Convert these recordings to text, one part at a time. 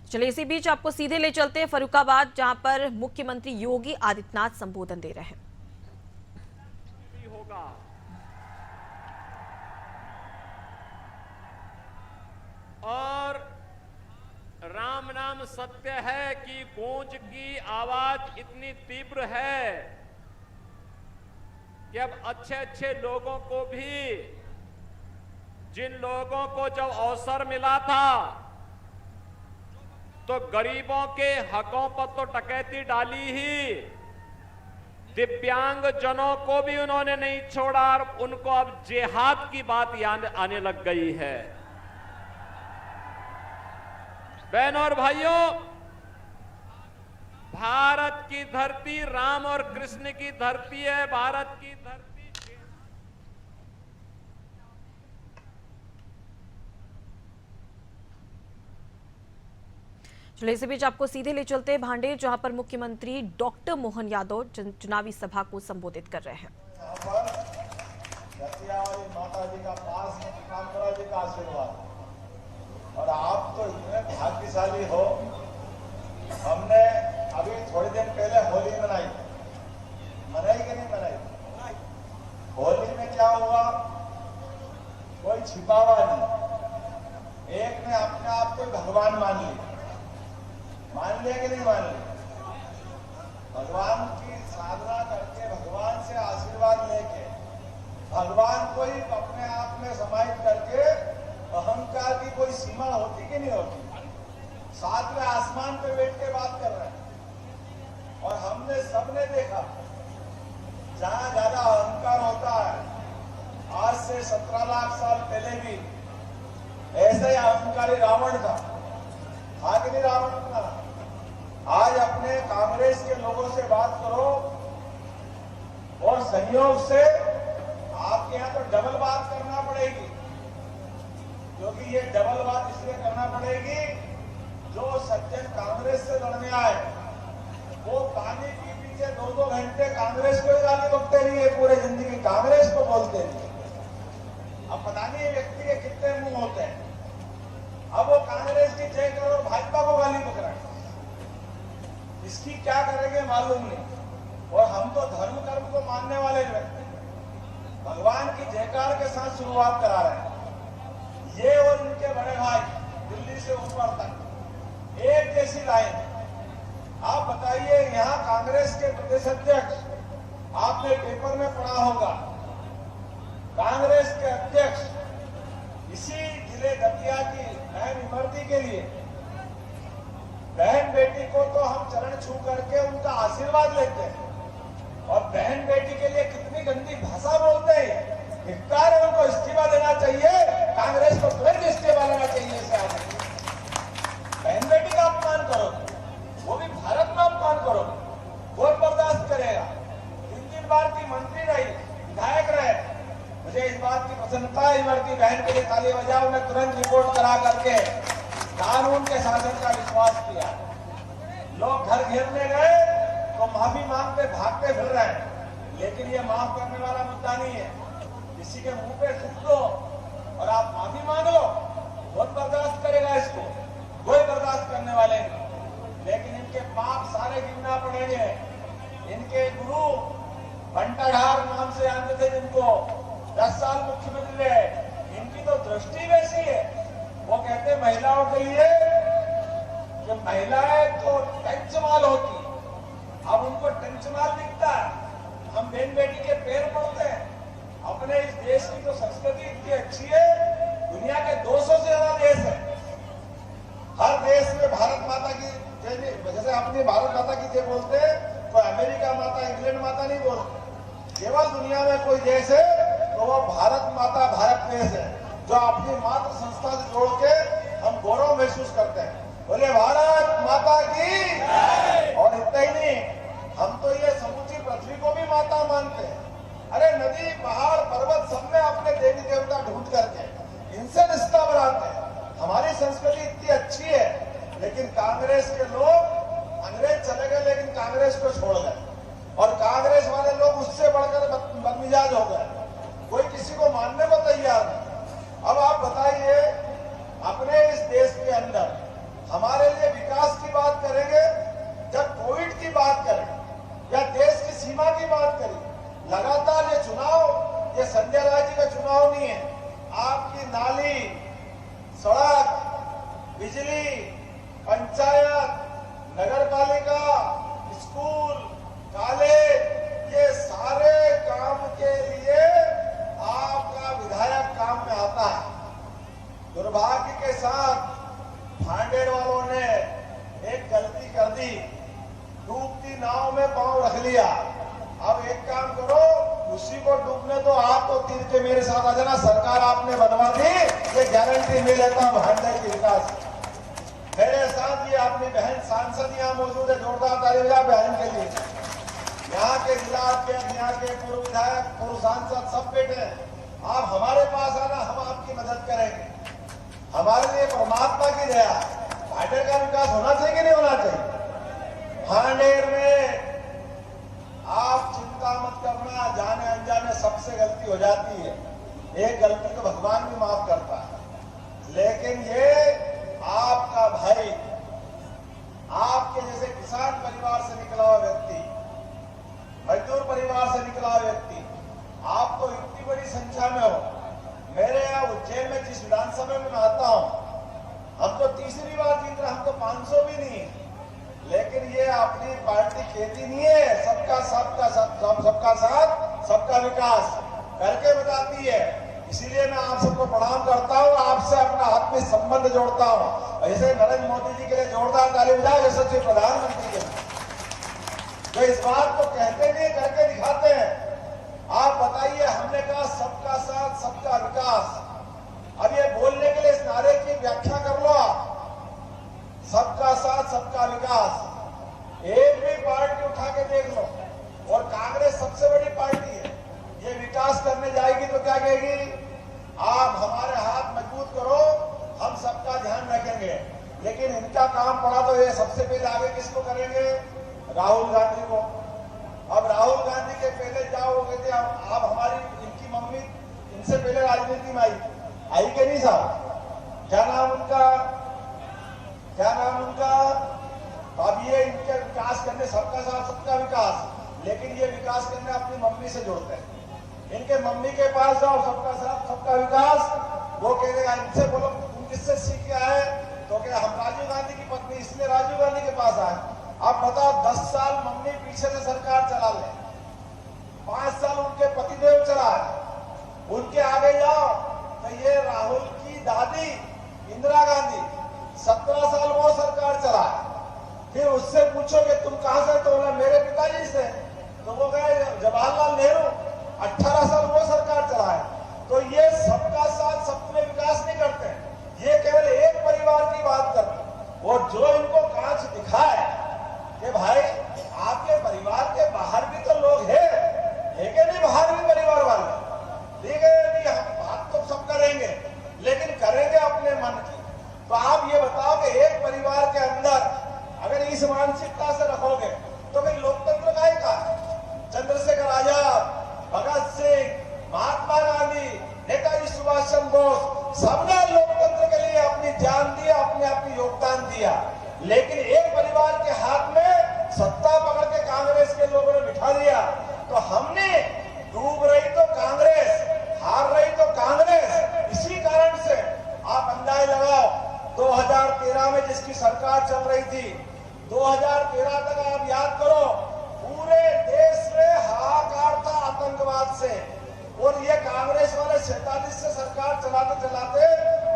चलिए इसी बीच आपको सीधे ले चलते हैं फर्रुखाबाद, जहां पर मुख्यमंत्री योगी आदित्यनाथ संबोधन दे रहे हैं। और राम नाम सत्य है कि गूंज की आवाज इतनी तीव्र है कि अब अच्छे अच्छे लोगों को भी, जिन लोगों को जब अवसर मिला था तो गरीबों के हकों पर तो डकैती डाली ही, दिव्यांग जनों को भी उन्होंने नहीं छोड़ा और उनको अब जिहाद की बात आने लग गई है। बहनों और भाइयों, भारत की धरती राम और कृष्ण की धरती है। भारत की धरती चलिए इसी बीच आपको सीधे ले चलते हैं भांडेर, जहां पर मुख्यमंत्री डॉक्टर मोहन यादव चुनावी सभा को संबोधित कर रहे हैं। माता जी का पास कामरा जी का आशीर्वाद, और आप तो इतने भाग्यशाली हो। हमने अभी थोड़े दिन पहले होली मनाई कि नहीं मनाई? होली में क्या हुआ? कोई छिपावा नहीं, एक ने अपने आप को भगवान मान लिया कि नहीं मान लिया? भगवान की साधना करके, भगवान से आशीर्वाद लेके, भगवान को ही अपने आप में समाहित करके, अहंकार की कोई सीमा होती कि नहीं होती? सातवें आसमान पे बैठ के बात कर रहे हैं। और हमने सबने देखा जहां ज्यादा अहंकार होता है, आज से 17 लाख साल पहले भी ऐसे ही अहंकारी रावण था कि नहीं? रावण था। आज अपने कांग्रेस के लोगों से बात करो, और संयोग से आपके यहाँ तो डबल बात करना पड़ेगी, क्योंकि ये डबल बात इसलिए करना पड़ेगी, जो सज्जन कांग्रेस से लड़ने आए वो पानी के पीछे 2-2 घंटे कांग्रेस को ही गाली बकते रही है, पूरे जिंदगी कांग्रेस को बोलते रही। अब पता नहीं व्यक्ति के कितने मुंह होते हैं। अब वो कांग्रेस की जय करो, भाजपा को गाली बक रहे हैं। इसकी क्या करेंगे मालूम नहीं। और हम तो धर्म कर्म को मानने वाले व्यक्ति भगवान की जयकार के साथ शुरुआत करा रहे हैं। ये और उनके बड़े भाई दिल्ली से ऊपर तक एक जैसी लाइन। आप बताइए, यहाँ कांग्रेस के प्रदेश अध्यक्ष, आपने पेपर में पढ़ा होगा, कांग्रेस के अध्यक्ष इसी जिले दतिया की बहन इमरती के लिए, बहन बेटी को तो हम चरण छू करके उनका आशीर्वाद लेते हैं, और बहन बेटी के लिए कितनी गंदी भाषा बोलते हैं। धिक्कार है, उनको इस्तीफा देना चाहिए, कांग्रेस को तुरंत इस्तीफा लेना चाहिए। इसे आगे बहन बेटी का अपमान करो, वो भी भारत में अपमान करो, कौन बर्दाश्त करेगा? 3 बार की मंत्री रही, विधायक रहे। मुझे इस बात की प्रसन्नता है, इमरती बहन के लिए ताली बजाओ। उन्हें तुरंत रिपोर्ट करा करके कानून के शासन का विश्वास किया। लोग घर घेरने गए तो माफी मांगते भागते फिर रहे हैं, लेकिन ये माफ करने वाला मुद्दा नहीं है। किसी के मुंह पे थूक दो और आप माफी मांगो, कौन बर्दाश्त करेगा इसको? कोई बर्दाश्त करने वाले नहीं। लेकिन इनके पाप सारे गिनना पड़ेंगे। इनके गुरु भंटाधार नाम से जानते थे, जिनको 10 साल मुख्यमंत्री रहे, इनकी तो दृष्टि वैसी है। वो कहते महिलाओं के लिए कि महिलाएं तो टंचमाल होती, अब उनको टंचमाल दिखता है। हम बहन बेटी के पैर पड़ते हैं। अपने इस देश की तो संस्कृति इतनी अच्छी है, दुनिया के 200 से ज्यादा देश है। हर देश में भारत माता की जय, जैसे अपनी भारत माता की जय बोलते हैं, कोई अमेरिका माता, इंग्लैंड माता नहीं बोलते। केवल दुनिया में कोई देश है तो वो भारत माता, भारत देश है, जो अपनी मातृ संस्था से जोड़ के हम गौरव महसूस करते हैं। बोले भारत माता की। और इतना ही नहीं, हम तो ये समूची पृथ्वी को भी माता मानते हैं। अरे नदी, पहाड़, पर्वत, सब में अपने देवी देवता ढूंढ करके इनसे रिश्ता बनाते हैं। हमारी संस्कृति इतनी अच्छी है, लेकिन कांग्रेस के लोग, अंग्रेज चले गए लेकिन कांग्रेस को छोड़ गए, और कांग्रेस वाले लोग उससे बढ़कर बदमिजाज हो गए। कोई किसी को मानने को तैयार नहीं। अब आप बताइए, अपने इस देश के अंदर हमारे लिए विकास की बात करेंगे, जब कोविड की बात करें या देश की सीमा की बात करें, लगातार ये चुनाव, ये संजय राय जी का चुनाव नहीं है। आपकी नाली, सड़क, बिजली, पंचायत, नगर पालिका, स्कूल, कॉलेज, ये सारे काम के लिए आपका विधायक काम में आता है। दुर्भाग्य के साथ भांडेर वालों ने एक गलती कर दी, डूबती नाव में पांव रख लिया। अब एक काम करो, उसी को डूबने दो, आप तो तीर के मेरे साथ आ जाना। सरकार आपने बनवा दी, ये गारंटी मिल लेता भांडेर की विकास। मेरे साथ ये अपनी बहन सांसद यहाँ मौजूद है, जोरदार ताली बजा बहन के लिए। यहाँ के जिला अध्यक्ष, यहाँ के पूर्व विधायक, पूर्व सांसद सब बैठे हैं। आप हमारे पास आना, हम आपकी मदद करेंगे। हमारे लिए परमात्मा की दया। भांडेर का विकास होना चाहिए कि नहीं होना चाहिए? भांडेर में आप चिंता मत करना, जाने अनजाने सबसे गलती हो जाती है। एक गलती तो भगवान भी माफ करता है, लेकिन ये आपका भाई, आपके जैसे किसान परिवार से निकला हुआ व्यक्ति, मजदूर परिवार से निकला हुआ व्यक्ति, आप तो इतनी बड़ी संख्या में हो। मेरे यहाँ उज्जैन में जिस विधानसभा में मैं आता हूँ, हम तो तीसरी बार जीत रहे, हम तो 500 भी नहीं है। लेकिन ये अपनी पार्टी खेती नहीं है, सबका साथ सबका विकास करके बताती है। इसीलिए मैं आप सबको प्रणाम करता हूँ, आपसे अपना आत्मीय संबंध जोड़ता हूँ। ऐसे नरेंद्र मोदी जी के लिए जोरदार ताली बजाओ, यशस्वी प्रधानमंत्री के लिए, तो इस बात को कहते नहीं करके दिखाते हैं। आप बताइए, हमने कहा सबका साथ सबका विकास। अब ये बोलने के लिए इस नारे की व्याख्या कर लो आप, सबका साथ सबका विकास। एक भी पार्टी उठा के देख लो, और कांग्रेस सबसे बड़ी पार्टी है, ये विकास करने जाएगी तो क्या कहेगी? आप हमारे हाथ मजबूत करो, हम सबका ध्यान रखेंगे। लेकिन इनका काम पड़ा तो ये सबसे पहले आगे किसको करेंगे? राहुल गांधी को। अब राहुल गांधी के पहले जाओगे थे आप हमारी, इनकी मम्मी इनसे पहले राजनीति में आई कि नहीं साहब? क्या नाम उनका? अब ये इनके विकास करने, सबका साथ सबका विकास, लेकिन ये विकास करने अपनी मम्मी से जोड़ते हैं। इनके मम्मी के पास जाओ, सबका साथ सबका विकास, वो कहेगा, इनसे बोलो तुम किससे सीख के आए? तो क्या हम राजीव गांधी की पत्नी, इसलिए राजीव गांधी के पास आए। आप बताओ, 10 साल मम्मी पीछे से सरकार चला ले, 5 साल उनके पतिदेव चलाए, उनके आगे जाओ तो ये राहुल की दादी इंदिरा गांधी 17 साल वो सरकार चलाए। फिर उससे पूछोगे तुम कहां से? तो मेरे पिताजी से। तो वो गए जवाहरलाल नेहरू, 18 साल वो सरकार चलाए। तो ये सबका साथ सबके विकास नहीं करते, ये केवल एक परिवार की बात करते। और जो इनको कांच दिखाए कि भाई आपके परिवार के बाहर भी तो लोग हैं, कि नहीं? बाहर भी परिवार वाले, ठीक है, नहीं हम बात तो सब करेंगे, लेकिन करेंगे अपने मन की। तो आप ये बताओ कि एक परिवार के अंदर अगर इस मानसिकता से रखोगे तो फिर लोकतंत्र का चंद्रशेखर आजाद, भगत सिंह, महात्मा गांधी, नेताजी सुभाष चंद्र बोस, सबने लोकतंत्र के लिए अपनी जान दी, अपनी योगदान दिया। लेकिन एक परिवार के हाथ में सत्ता पकड़ के कांग्रेस के लोगों ने बिठा दिया। तो हमने डूब रही तो कांग्रेस, हार रही तो कांग्रेस। इसी कारण से आप अंदाज लगाओ, 2013 में जिसकी सरकार चल रही थी, 2013 तक आप याद करो, पूरे देश में हाहाकार था आतंकवाद से। और ये कांग्रेस वाले 47 से सरकार चलाते चलाते,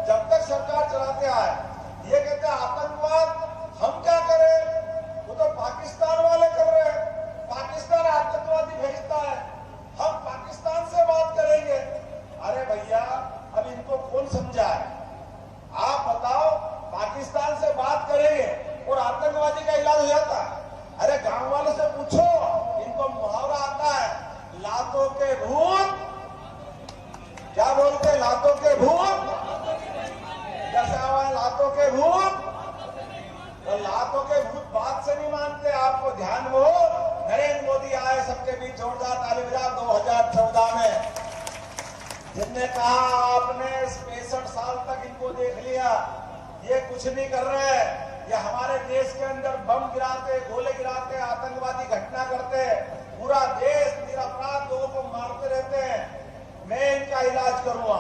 जब तक सरकार चलाते आए, ये कहते आतंकवाद हम क्या करें? वो तो पाकिस्तान वाले कर रहे हैं, पाकिस्तान आतंकवादी भेजता है, हम पाकिस्तान से बात करेंगे। अरे भैया, अब इनको कौन समझाए? आप बताओ, पाकिस्तान से बात करेंगे और आतंकवादी का इलाज हो जाता है? अरे गांव वालों से पूछो, इनको मुहावरा आता है, लातों के भूत, क्या बोलते? लातों के भूत, जैसे आवाज लातों के भूत। तो लातों के भूत बात से नहीं मानते। आपको ध्यान हो, नरेंद्र मोदी आए, सबके बीच जोरदार ताली बजाओ 2014 में, जिनने कहा आपने 65 साल तक इनको देख लिया, ये कुछ नहीं कर रहे हैं। ये हमारे देश के अंदर बम गिराते, गोले गिराते, आतंकवादी घटना करते, पूरा देश निरपराध लोगों को मारते रहते हैं। मैं इनका इलाज करूंगा,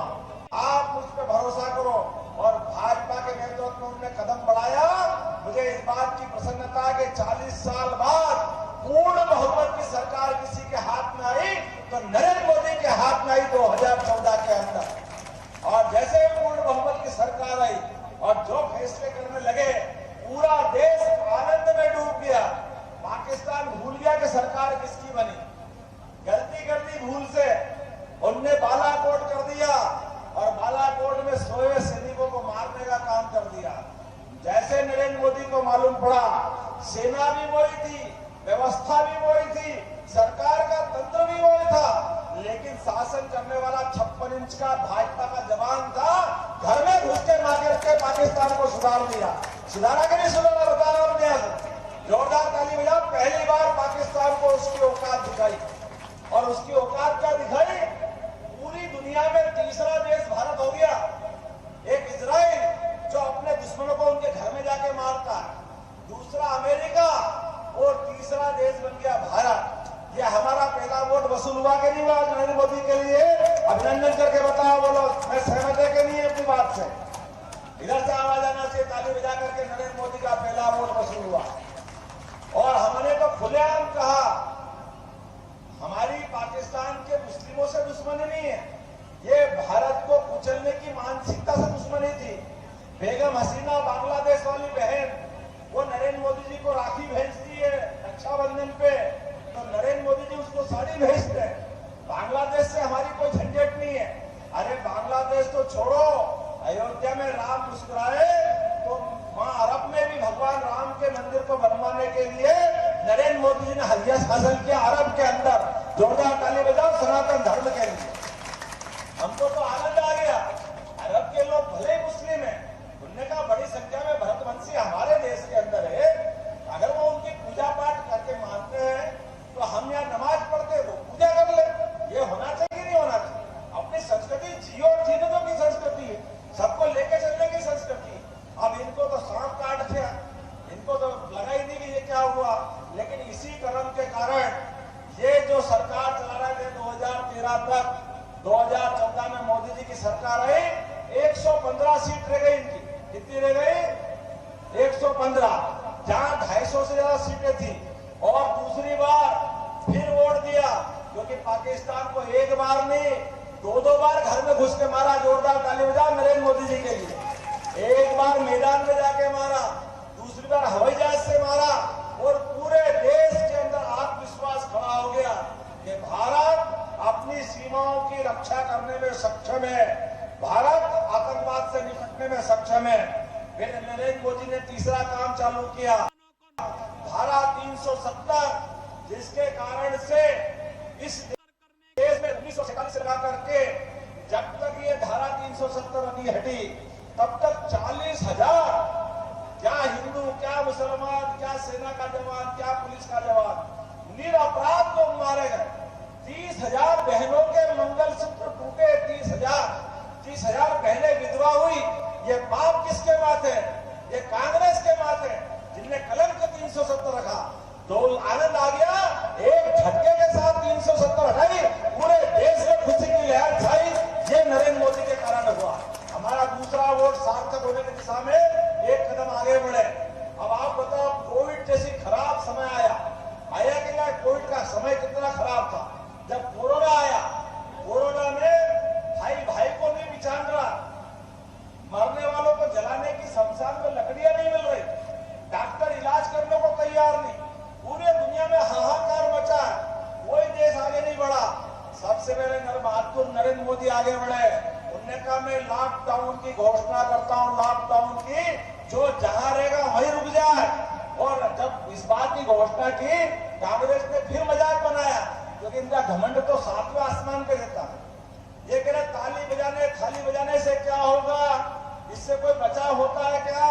आप मुझ पर भरोसा करो। और भाजपा के नेतृत्व में उन्होंने कदम बढ़ाया। मुझे इस बात की प्रसन्नता है कि 40 साल बाद पूर्ण बहुमत की सरकार किसी के हाथ में आई तो नरेंद्र मोदी के हाथ में आई 2014 के अंदर। और जैसे पूर्ण बहुमत की सरकार आई और जो फैसले करने लगे, पूरा देश आनंद में डूब गया। पाकिस्तान भूल गया कि सरकार किसकी बनी। गलती कर दी भूल से, उनने बालाकोट कर दिया और बालाकोट में सोए सैनिकों को मारने का काम कर दिया। जैसे नरेंद्र मोदी को मालूम पड़ा, सेना भी वही थी, व्यवस्था भी वही थी, सरकार का तंत्र भी वही था, लेकिन शासन करने वाला 56 इंच का भाजपा का जवान था, घर में घुस के मार के पाकिस्तान को सुधार दिया। सुधारा कि नहीं सुधारा, बताओ आपने। जोरदार ताली बजाओ। पहली बार पाकिस्तान को उसकी औकात दिखाई, और उसकी औकात क्या दिखाई? पूरी दुनिया में तीसरा देश भारत हो गया। एक इजराइल जो अपने दुश्मनों को उनके घर में जाके मारता है, दूसरा अमेरिका, और तीसरा देश बन गया भारत। ये हमारा पहला वोट वसूल हुआ कि नहीं हुआ नरेंद्र मोदी के लिए? अभिनंदन करके बताओ, बोलो मैं सहमत है कि नहीं अपनी बात से? इधर से आवाज आना चाहिए, ताली बजा करके नरेंद्र मोदी का पहला वोट वसूल हुआ। और हमने तो खुलेआम कहा, हमारी पाकिस्तान के मुस्लिमों से दुश्मनी नहीं है, ये भारत को कुचलने की मानसिकता से दुश्मनी थी। बेगम हसीना बांग्लादेश वाली बहन, वो नरेंद्र मोदी जी को राखी भेजती है रक्षाबंधन पे, तो नरेंद्र मोदी जी उसको साड़ी भेजते हैं। बांग्लादेश से हमारी कोई झंझट नहीं है। अरे बांग्लादेश तो छोड़ो, अयोध्या में राम मुस्कुराए तो वहां अरब में भी भगवान राम के मंदिर को बनवाने के लिए नरेंद्र मोदी जी ने हदियत हासिल किया अरब के अंदर। जोरदार ताली बजाओ सनातन धर्म के लिए। हमको तो आनंद आ गया। अरब के लोग भले ही मुस्लिम है, उनने कहा बड़ी संख्या में भरतवंशी हमारे देश के अंदर है, अगर वो उनकी पूजा पाठ करके मानते हैं तो हम यहाँ नमाज पढ़ते वो पूजा कर ले। ये होना चाहिए नहीं होना चाहिए? अपनी संस्कृति जियो और जीने दो की संस्कृति है, सबको लेके चलने की संस्कृति। अब इनको तो सांप काट दिया, इनको तो लगा ही नहीं कि ये क्या हुआ। लेकिन इसी कर्म के कारण ये जो सरकार चला रहे थे 2013 तक, 2014 में मोदी जी की सरकार आई, 115 सीट रह गई इनकी। कितनी रह गई? 115, जहां 250 से ज्यादा सीटें थी। और दूसरी बार फिर वोट दिया, क्योंकि पाकिस्तान को एक बार नहीं 2-2 बार घर में घुस के मारा। जोरदार ताली बजाओ नरेंद्र मोदी जी के लिए। एक बार मैदान में जाके मारा, दूसरी बार हवाई जहाज से मारा, और पूरे देश के अंदर आत्मविश्वास खड़ा हो गया कि भारत अपनी सीमाओं की रक्षा करने में सक्षम है, भारत आतंकवाद से निपटने में सक्षम है। फिर नरेंद्र मोदी ने तीसरा काम चालू किया, धारा 370, जिसके कारण से इस देश में 1947 से लगा करके जब तक ये धारा 370 नहीं हटी, तब तक 40,000, क्या हिंदू, क्या मुसलमान, क्या सेना का जवान, क्या पुलिस का जवान, निरपराध लोग मारे गए। 30,000 बहनों के मंगलसूत्र टूटे, 30,000 बहनें विधवा हुई। ये पाप किसके माथे? ये कांग्रेस के माथे, जिनने कलंक 370 रखा। तो आनंद आ गया, एक झटके के साथ 370 हटाई, पूरे देश में खुशी की लहर छाई। ये नरेंद्र मोदी के कारण हुआ। हमारा दूसरा वोट सार्थक होने की दिशा में एक कदम आगे बढ़े। अब आप बताओ, कोविड जैसी खराब समय आया कि नहीं? कोविड का समय कितना खराब था। जब कोरोना आया, कोरोना में भाई भाई को नहीं पहचान रहा, मरने वालों को जलाने की शमशान में लकड़ियां नहीं मिल रही, डॉक्टर इलाज करने को तैयार नहीं, पूरे दुनिया में हाहाकार मचा है, कोई देश आगे नहीं बढ़ा। सबसे पहले महत्वपूर्ण नरेंद्र मोदी आगे बढ़े। उन्होंने कहा मैं लॉकडाउन की घोषणा करता हूं, लॉकडाउन की, जो जहां रहेगा वहीं रुक जाए। और जब इस बात की घोषणा की, कांग्रेस ने फिर मजाक बनाया, क्योंकि इनका घमंड तो 7वें आसमान पे रहता है। ये कह रहे थाली बजाने से क्या होगा, इससे कोई बचाव होता है क्या?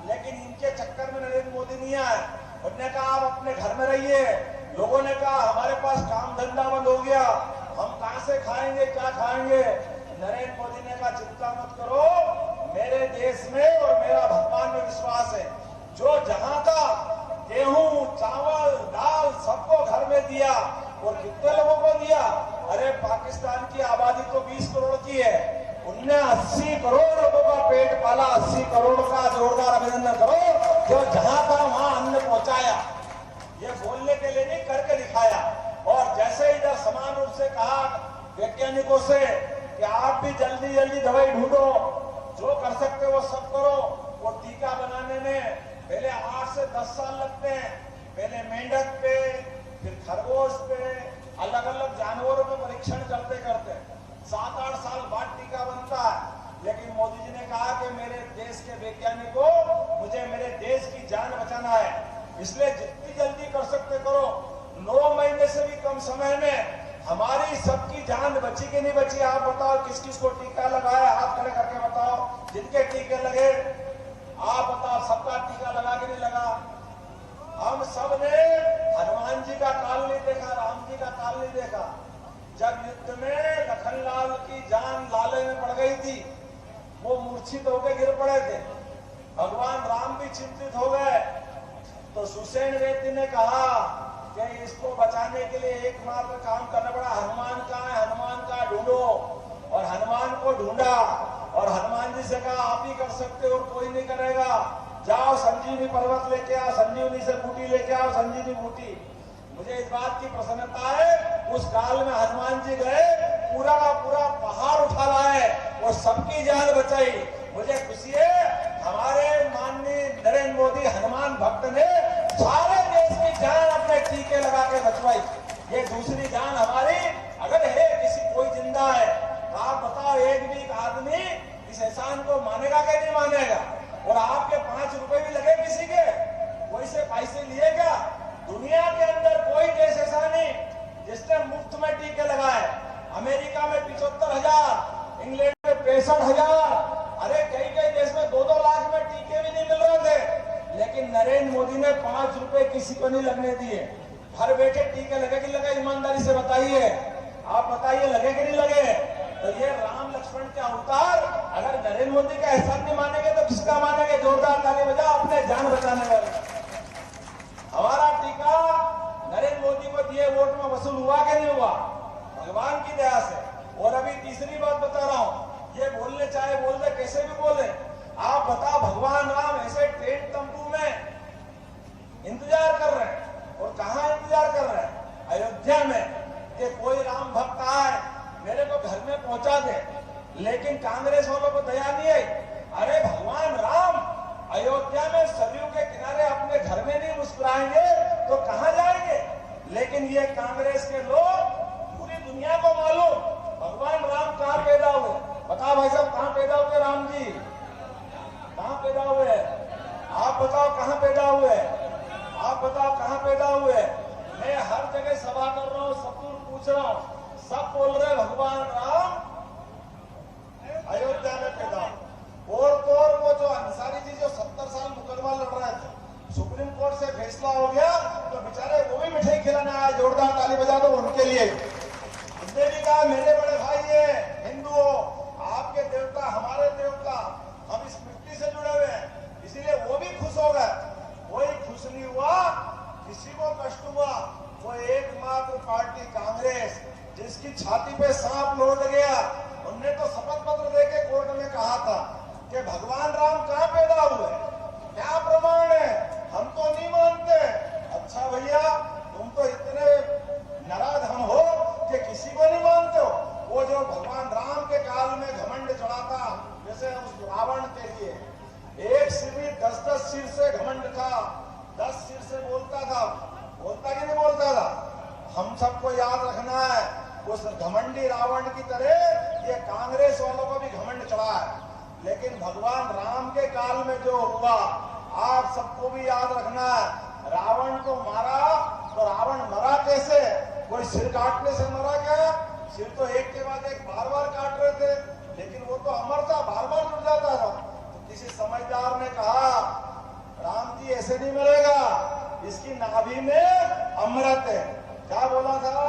लेकिन इनके चक्कर में नरेंद्र मोदी नहीं आए। उन्होंने कहा आप अपने घर में रहिए। लोगों ने कहा हमारे पास काम धंधा बंद हो गया, हम कहां से खाएंगे, क्या खाएंगे? नरेंद्र मोदी ने कहा चिंता मत करो, मेरे देश में और मेरा भगवान में विश्वास है, जो जहां का गेहूं, चावल, दाल सबको घर में दिया, और कितने लोगों को दिया? अरे पाकिस्तान की आबादी तो 20 करोड़ की है, उनने 80 करोड़ लोगों का पेट पाला। 80 करोड़ का जोरदार अभिनंदन करो, जो जहां था वहां अन्न पहुंचाया। ये बोलने के लिए नहीं, करके दिखाया। और जैसे इधर समान रूप से कहा वैज्ञानिकों से कि आप भी जल्दी जल्दी दवाई ढूंढो, जो कर सकते हो वो सब करो। वो टीका बनाने में पहले 8 से 10 साल लगते हैं, पहले मेंढक पे, फिर खरगोश पे, अलग अलग जानवरों पे परीक्षण करते करते 7-8 साल बाद टीका बनता है। लेकिन मोदी जी ने कहा कि मेरे देश के वैज्ञानिकों, मुझे मेरे देश की जान बचाना है, इसलिए जितनी जल्दी कर सकते करो। 9 महीने से भी कम समय में हमारी सबकी जान बची कि नहीं बची? आप बताओ, किस किस को टीका लगाया? हाथ खड़े करके बताओ, जिनके टीके लगे आप बताओ, सबका टीका लगा कि नहीं लगा? हम सब ने हनुमान जी का काल नहीं देखा, राम जी का काल नहीं देखा। जब युद्ध में लखनलाल की जान लाले में पड़ गई थी, वो मूर्छित होकर गिर पड़े थे, भगवान राम भी चिंतित हो गए। तो सुसेन रेड्डी ने कहा कि इसको बचाने के लिए एकमात्र काम करना पड़ा, हनुमान कहाँ है? हनुमान का ढूंढो। और हनुमान को ढूंढा, और हनुमान जी से कहा आप ही कर सकते हो, कोई नहीं करेगा, जाओ संजीवनी पर्वत लेके आओ, संजीवनी से बूटी लेके आओ, संजीवनी बूटी। मुझे इस बात की प्रसन्नता है, उस काल में हनुमान जी गए, पूरा का पूरा पहाड़ उठा लाए और सबकी जान बचाई। मुझे खुशी है, हमारे माननीय नरेंद्र मोदी हनुमान भक्त ने सारे देश की जान अपने टीके लगा के बचवाई। ये दूसरी जान हमारी अगर है, किसी कोई जिंदा है, तो आप बताओ, एक भी एक आदमी इस एहसान को मानेगा कि नहीं मानेगा? और आपके 5 रुपए भी लगे किसी के, कोई से पैसे लिए क्या? दुनिया के अंदर कोई देश ऐसा नहीं जिसने मुफ्त में टीके लगाए। अमेरिका में 75,000, इंग्लैंड में 65,000, अरे कई कई देश में 2-2 लाख में टीके भी नहीं मिल रहे थे। लेकिन नरेंद्र मोदी ने 5 रुपए किसी को नहीं लगने दिए। घर बैठे टीके लगे कि लगे? ईमानदारी से बताइए, आप बताइए, लगे कि नहीं लगे? तो ये राम लक्ष्मण के अवतार अगर नरेंद्र मोदी का एहसान नहीं मानेंगे तो किसका मानेंगे? जोरदार ताली बजाओ अपने जान बचाने वाले। हमारा टीका नरेंद्र मोदी को दिए वोट में वसूल हुआ कि नहीं हुआ? भगवान की दया से। और अभी तीसरी बात बता रहा हूं, ये बोलने चाहे बोल दे, कैसे भी बोले, आप बताओ, भगवान राम ऐसे टेंट तंबू में इंतजार कर रहे हैं, और कहां इंतजार कर रहे हैं? अयोध्या में, कि कोई राम भक्त आए, मेरे को घर में पहुंचा दे। लेकिन कांग्रेस वालों को दया नहीं है। अरे भगवान राम अयोध्या में सरयू के किनारे अपने घर में नहीं मुस्कुराएंगे तो कहां जाएंगे? लेकिन ये कांग्रेस के लोग, पूरी दुनिया को मालूम भगवान राम कहां पैदा हुए। बताओ भाई साहब, कहां पैदा हुए राम जी? कहां पैदा हुए? आप बताओ कहां पैदा हुए? आप बताओ कहां पैदा हुए? मैं हर जगह सभा कर रहा हूं, सबको पूछ रहा हूं, सब बोल रहे भगवान राम अयोध्या में पैदा। और तो और वो जो अंसारी जी जो 70 साल मुकदमा लड़ रहे थे, सुप्रीम कोर्ट से फैसला हो गया, तो बेचारे वो भी मिठाई खिलाने आए। जोरदार ताली बजा दो उनके लिए। उसने भी कहा मेरे बड़े भाई है हिंदुओं, आपके देवता हमारे देवता, हम इस मिट्टी से जुड़े हुए हैं, इसीलिए वो भी खुश हो गए। कोई खुश नहीं हुआ, किसी को कष्ट हुआ। वो एकमात्र पार्टी कांग्रेस, जिसकी छाती पे सांप लौट गया, उनने तो शपथ पत्र देके कोर्ट में कहा था कि भगवान राम कहां पैदा हुए, क्या प्रमाण है? हम तो नहीं मानते। अच्छा भैया, तुम तो इतने नराधम हो कि किसी को नहीं मानते हो। वो जो भगवान राम के काल में घमंड चढ़ा था, जैसे उस रावण के लिए एक सिर भी 10-10 सिर से घमंड था, 10 सिर से बोलता था। बोलता कि नहीं बोलता था? हम सबको याद रखना है, उस घमंडी रावण की तरह ये कांग्रेस वालों को भी घमंड चढ़ा है। लेकिन भगवान राम के काल में जो हुआ, आप सबको भी याद रखना है। रावण को मारा तो रावण मरा कैसे? कोई सिर काटने से मरा क्या? सिर तो एक के बाद एक बार बार काट रहे थे, लेकिन वो तो अमर था, बार बार जुड़ जाता था। तो किसी समझदार ने कहा राम जी ऐसे नहीं मरेगा, इसकी नाभि में अमृत है। क्या बोला था?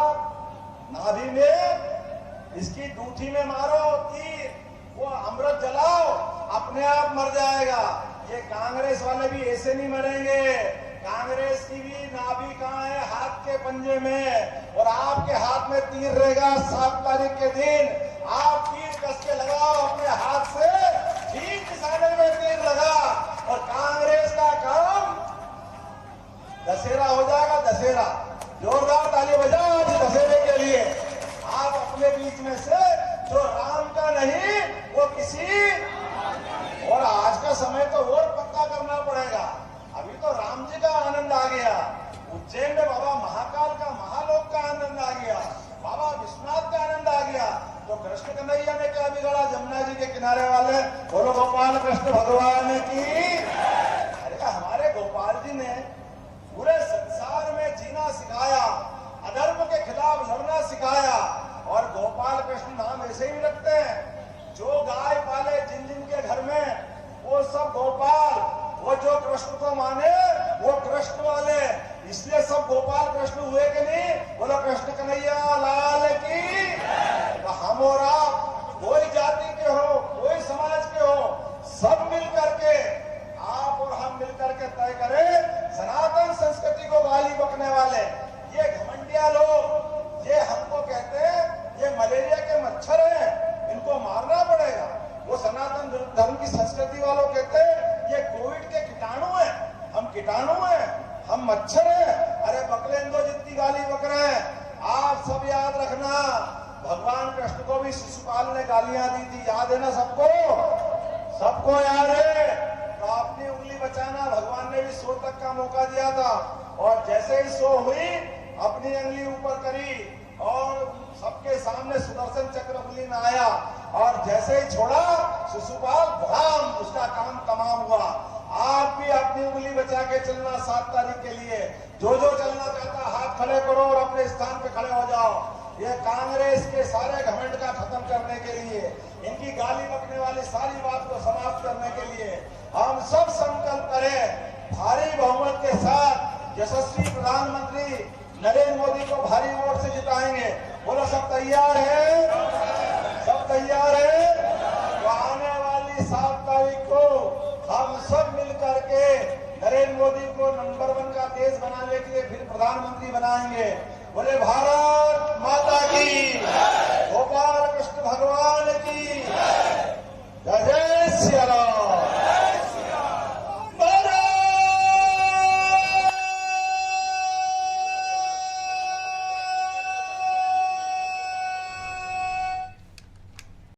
नाभि में, इसकी दूठी में मारो तीर, वो अमृत जलाओ, अपने आप मर जाएगा। ये कांग्रेस वाले भी ऐसे नहीं मरेंगे। कांग्रेस की भी नाभि कहाँ है? हाथ के पंजे में। और आपके हाथ में तीर रहेगा 7 तारीख के दिन। आप तीर कस के लगाओ अपने हाथ से, ठीक निशाने में तीर लगा। और कांग्रेस का काम दशहरा हो जाएगा। दशहरा जोरदार ताली बजाओ आज दशहरे के लिए। आप अपने बीच में से जो राम का नहीं वो किसी और आज का समय तो और पक्का करना पड़ेगा। अभी तो राम जी का आनंद आ गया, उज्जैन में बाबा महाकाल का महालोक का आनंद आ गया, बाबा विश्वनाथ का आनंद आ गया। तो कृष्ण कन्हैया ने क्या बिगाड़ा? जमुना जी के किनारे वाले बोलो गोपाल कृष्ण भगवान की। अरे हमारे गोपाल जी ने पूरे संसार में जीना सिखाया, अधर्म के खिलाफ लड़ना सिखाया। और गोपाल कृष्ण नाम ऐसे ही रखते हैं। जो गाय पाले जिन जिन के घर में वो सब गोपाल, वो जो कृष्ण को माने वो कृष्ण वाले, इसलिए सब गोपाल कृष्ण हुए कि नहीं? बोलो कृष्ण कन्हैया लाल की। तो हम और आप कोई जाति के हो, कोई समाज के हो, सब मिल करके आप और हम मिल करके तय करें सनातन संस्कृति को गाली बकने वाले ये घमंडिया लोग, ये हमको कहते हैं ये मलेरिया के मच्छर हैं, इनको मारना पड़ेगा। वो सनातन धर्म की संस्कृति वालों कहते हैं ये कोविड के कीटाणु हैं, हम कीटाणु हैं, हम मच्छर हैं। अरे बकलेंदो जितनी गाली बक रहे हैं। आप सब याद रखना, भगवान कृष्ण को भी शिशुपाल ने गालियां दी थी, याद है ना सबको? सबको याद है। तो अपनी उंगली बचाना, भगवान ने भी 100 तक का मौका दिया था। और जैसे ही 100 हुई अपनी उंगली ऊपर करी और सबके सामने सुदर्शन चक्र उंगली में आया। और जैसे ही छोड़ा शिशुपाल भगाम, उसका काम तमाम हुआ। आप भी अपनी उंगली बचा के चलना 7 तारीख के लिए। जो जो चलना चाहता हाथ खड़े करो और अपने स्थान पे खड़े हो जाओ। ये कांग्रेस के सारे घमंड का खत्म करने के लिए, इनकी गाली बकने वाली सारी बात को समाप्त करने के लिए हम सब संकल्प करें। भारी बहुमत के साथ यशस्वी प्रधानमंत्री नरेंद्र मोदी को भारी वोट से जिताएंगे। बोलो सब तैयार है? सब तैयार है? तो आने वाली 7 तारीख को हम सब मिल करके नरेंद्र मोदी को नंबर 1 का देश बनाने के लिए फिर प्रधानमंत्री बनाएंगे। बोले भारत माता की, गोपाल कृष्ण भगवान की।